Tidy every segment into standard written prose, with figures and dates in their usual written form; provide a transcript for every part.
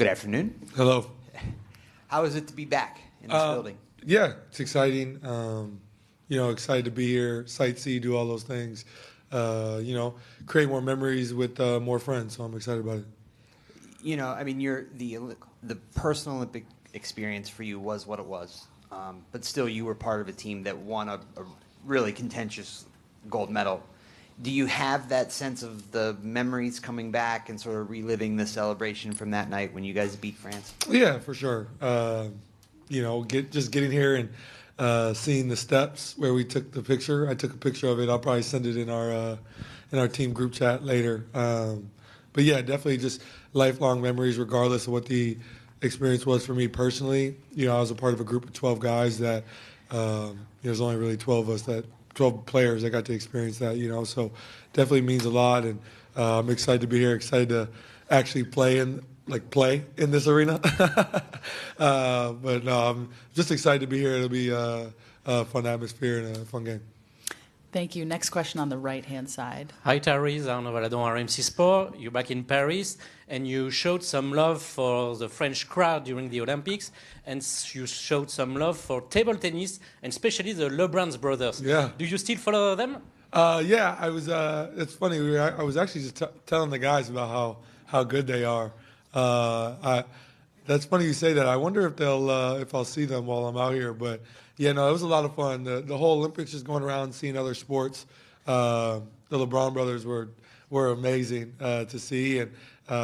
Good afternoon. Hello. How is it to be back in this building? Yeah, it's exciting. Excited to be here, sightsee, do all those things. Create more memories with more friends. So I'm excited about it. You're the personal Olympic experience for you was what it was, but still you were part of a team that won a really contentious gold medal. Do you have that sense of the memories coming back and sort of reliving the celebration from that night when you guys beat France? Yeah, for sure. Just getting here and seeing the steps where we took the picture. I took a picture of it. I'll probably send it in our team group chat later. But yeah, definitely just lifelong memories, regardless of what the experience was for me personally. I was a part of a group of 12 guys that there's only really 12 players that got to experience that. So definitely means a lot, and I'm excited to be here. Excited to actually play in this arena. But no, I'm just excited to be here. It'll be a fun atmosphere and a fun game. Thank you. Next question on the right-hand side. Hi, Tyrese. Arnaud Valadon, RMC Sport. You're back in Paris, and you showed some love for the French crowd during the Olympics, and you showed some love for table tennis, and especially the LeBron's brothers. Yeah. Do you still follow them? Yeah, I was. It's funny. I was actually just telling the guys about how good they are. That's funny you say that. I wonder if I'll see them while I'm out here. But yeah, no, it was a lot of fun. The whole Olympics, just going around seeing other sports. The LeBron brothers were amazing to see, and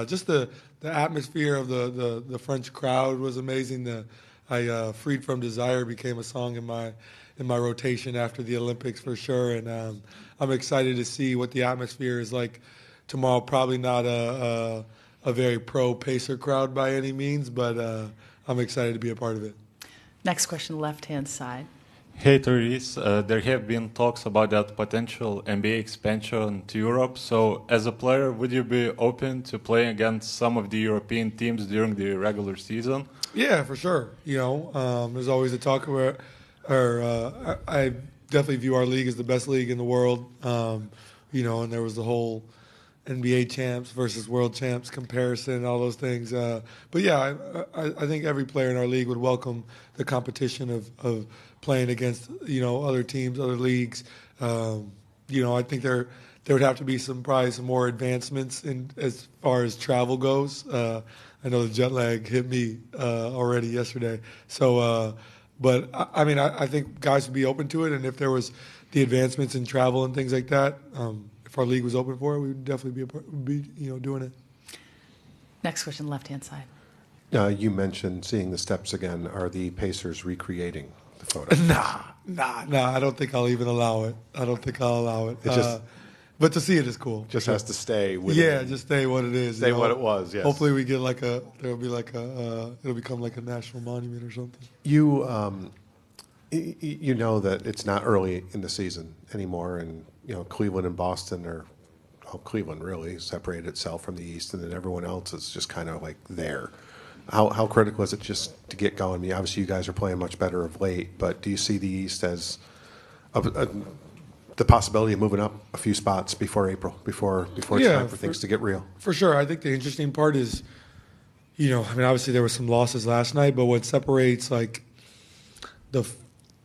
just the atmosphere of the French crowd was amazing. Freed from Desire became a song in my rotation after the Olympics for sure, and I'm excited to see what the atmosphere is like tomorrow. Probably not a very pro Pacer crowd by any means, but I'm excited to be a part of it. Next question, left-hand side. Hey, Tyrese. There have been talks about that potential NBA expansion to Europe. So, as a player, would you be open to playing against some of the European teams during the regular season? Yeah, for sure. There's always a talk where, I definitely view our league as the best league in the world. And there was the whole NBA champs versus world champs comparison, all those things. But yeah, I think every player in our league would welcome the competition of playing against other teams, other leagues. I think there would have to be probably some more advancements in as far as travel goes. I know the jet lag hit me already yesterday. So, but I think guys would be open to it, and if there was the advancements in travel and things like that. If our league was open for it, we would definitely be doing it. Next question, left-hand side. You mentioned seeing the steps again. Are the Pacers recreating the photo? Nah. I don't think I'll even allow it. But to see it is cool. Just has to stay with just stay what it is. Stay what it was, yes. Hopefully we get it'll become like a national monument or something. You know that it's not early in the season anymore, and Cleveland and Boston Cleveland really separated itself from the East, and then everyone else is just kind of like there. How critical is it just to get going? I mean, obviously you guys are playing much better of late, but do you see the East as the possibility of moving up a few spots before April, before it's time for things to get real? For sure. I think the interesting part is, obviously there were some losses last night, but what separates like the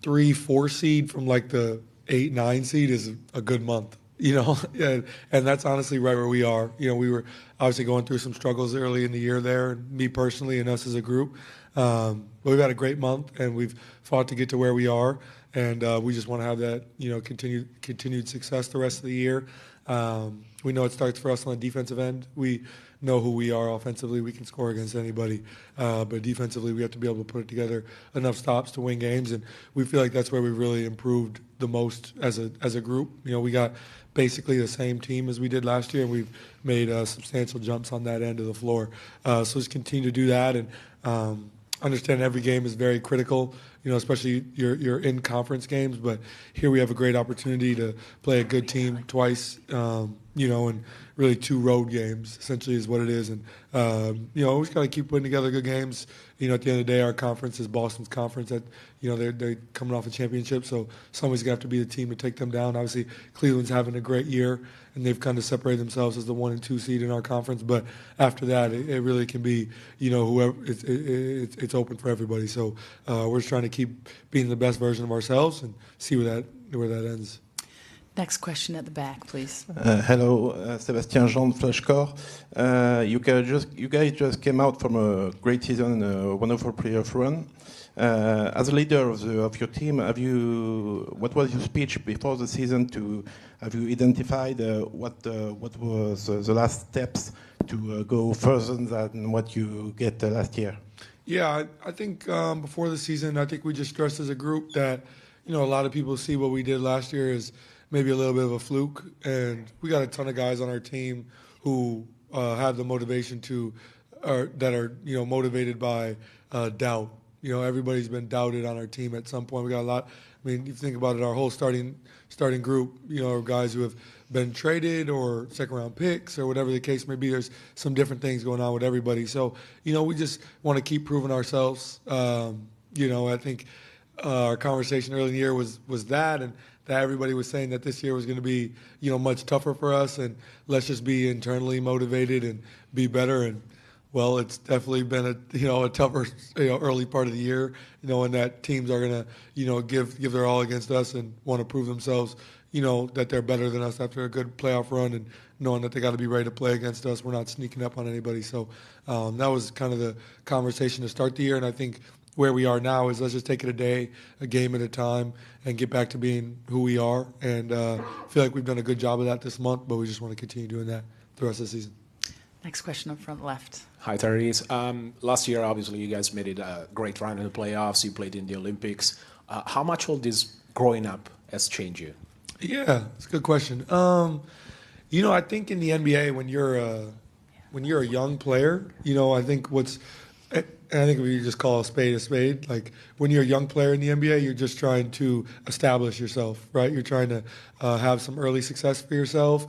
3-4 seed from like the 8-9 seed is a good month, and that's honestly right where we are. We were obviously going through some struggles early in the year there, me personally and us as a group. But we've had a great month, and we've fought to get to where we are, and we just want to have that, continued success the rest of the year. We know it starts for us on the defensive end. We know who we are offensively. We can score against anybody. But defensively, we have to be able to put together enough stops to win games. And we feel like that's where we've really improved the most as a group. We got basically the same team as we did last year, and we've made substantial jumps on that end of the floor. So just continue to do that, and understand every game is very critical. especially your in conference games. But here we have a great opportunity to play a good team twice, and really 2 road games essentially is what it is. And we just got to keep putting together good games. At the end of the day, our conference is Boston's conference. That they're coming off a championship, so somebody's gonna have to be the team to take them down. Obviously, Cleveland's having a great year, and they've kind of separated themselves as the 1 and 2 seed in our conference. But after that, it really can be whoever. It's open for everybody. So we're just trying to keep being the best version of ourselves and see where that ends. Next question at the back, please. Hello, Sébastien Jean, Flashcore. You guys just came out from a great season, a wonderful playoff run. As a leader of your team, what was your speech before the season? Have you identified what was the last steps to go further than what you get last year? Yeah, I think before the season, I think we just stressed as a group that a lot of people see what we did last year as maybe a little bit of a fluke, and we got a ton of guys on our team who have the motivation that are motivated by doubt. Everybody's been doubted on our team at some point. We got a lot. I mean, if you think about it, our whole starting group, are guys who have been traded or second-round picks or whatever the case may be. There's some different things going on with everybody. So, we just want to keep proving ourselves. I think our conversation early in the year was that, and that everybody was saying that this year was going to be, much tougher for us, and let's just be internally motivated and be better. And well, it's definitely been a tougher, early part of the year, and that teams are going to, give their all against us and want to prove themselves, that they're better than us after a good playoff run, and knowing that they got to be ready to play against us. We're not sneaking up on anybody. So that was kind of the conversation to start the year, and I think where we are now is let's just take it a game at a time, and get back to being who we are. And feel like we've done a good job of that this month, but we just want to continue doing that the rest of the season. Next question up front left. Hi, Tyrese. Last year, obviously, you guys made it a great run in the playoffs. You played in the Olympics. How much all this growing up has changed you? Yeah, it's a good question. I think in the NBA, when you're a young player, I think I think if you just call a spade, like when you're a young player in the NBA, you're just trying to establish yourself, right? You're trying to have some early success for yourself,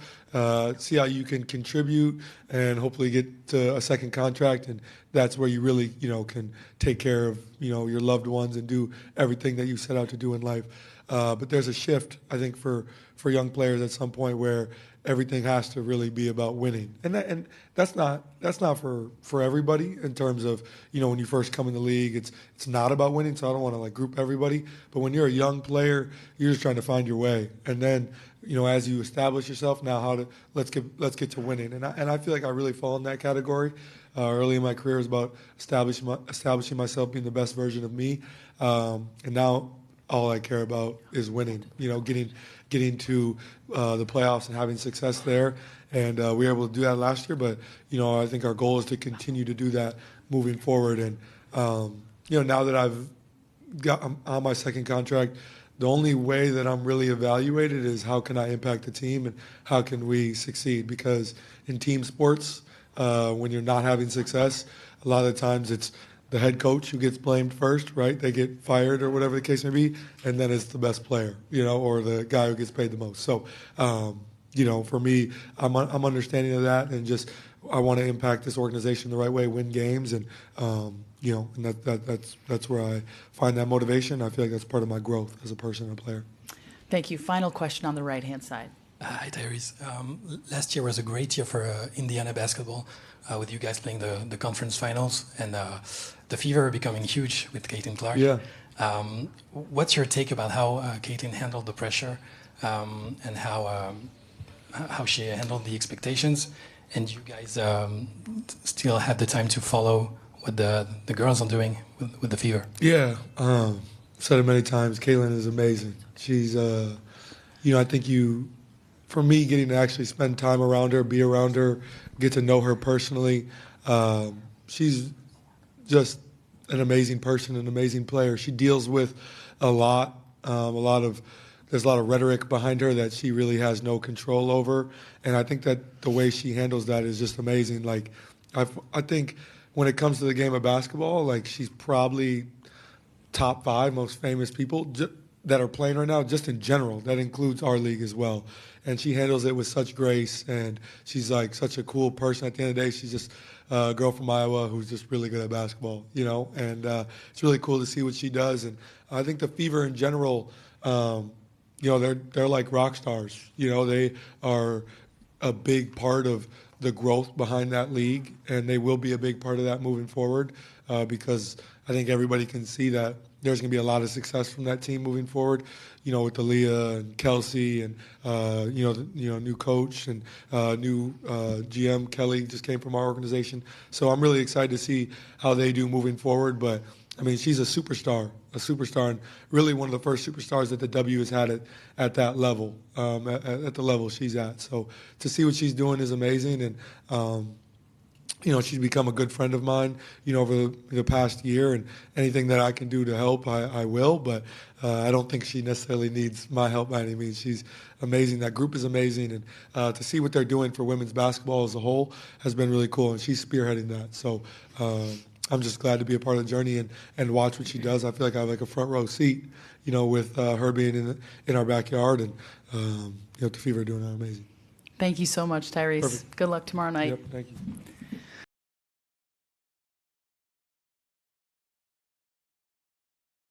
see how you can contribute, and hopefully get to a second contract. And that's where you really, can take care of, your loved ones and do everything that you set out to do in life. But there's a shift, I think, for young players at some point where everything has to really be about winning, and that's not for everybody in terms of when you first come in the league, it's not about winning. So I don't want to group everybody, but when you're a young player, you're just trying to find your way, and then as you establish yourself, now let's get to winning, and I feel like I really fall in that category. Early in my career, it was about establishing myself, being the best version of me, and now all I care about is winning. Getting to the playoffs and having success there, and we were able to do that last year. But I think our goal is to continue to do that moving forward. And now that I'm on my second contract, the only way that I'm really evaluated is how can I impact the team and how can we succeed? Because in team sports, when you're not having success, a lot of the times it's the head coach who gets blamed first, right? They get fired or whatever the case may be, and then it's the best player, or the guy who gets paid the most. So, for me, I'm understanding of that, and just I want to impact this organization the right way, win games, and and that's where I find that motivation. I feel like that's part of my growth as a person and a player. Thank you. Final question on the right-hand side. Hi, Tyrese. Last year was a great year for Indiana basketball, with you guys playing the conference finals, and the Fever becoming huge with Caitlin Clark. Yeah. What's your take about how Caitlin handled the pressure, and how she handled the expectations? And you guys still have the time to follow what the girls are doing with the Fever? Yeah. Said it many times. Caitlin is amazing. She's, I think for me, getting to actually spend time around her, be around her, get to know her personally, she's just an amazing person, an amazing player. She deals with a lot there's a lot of rhetoric behind her that she really has no control over, and I think that the way she handles that is just amazing. I think when it comes to the game of basketball, she's probably top 5 most famous people that are playing right now, just in general. That includes our league as well. And she handles it with such grace, and she's like such a cool person. At the end of the day, she's just a girl from Iowa who's just really good at basketball, you know. And it's really cool to see what she does. And I think the Fever in general, you know, they're like rock stars. You know, they are a big part of the growth behind that league, and they will be a big part of that moving forward because I think everybody can see that there's going to be a lot of success from that team moving forward. You know, with Aaliyah and Kelsey and new coach and new GM Kelly just came from our organization. So I'm really excited to see how they do moving forward. But I mean, she's a superstar, and really one of the first superstars that the W has had at that level, at the level she's at. So to see what she's doing is amazing, and you know, she's become a good friend of mine, you know, over the past year, and anything that I can do to help, I will. But I don't think she necessarily needs my help by any means. She's amazing. That group is amazing, and to see what they're doing for women's basketball as a whole has been really cool, and she's spearheading that. So I'm just glad to be a part of the journey and watch what she does. I feel like I have like a front row seat, you know, with her being in our backyard, and you know, the Fever are doing that amazing. Thank you so much, Tyrese. Perfect. Good luck tomorrow night. Yep, thank you.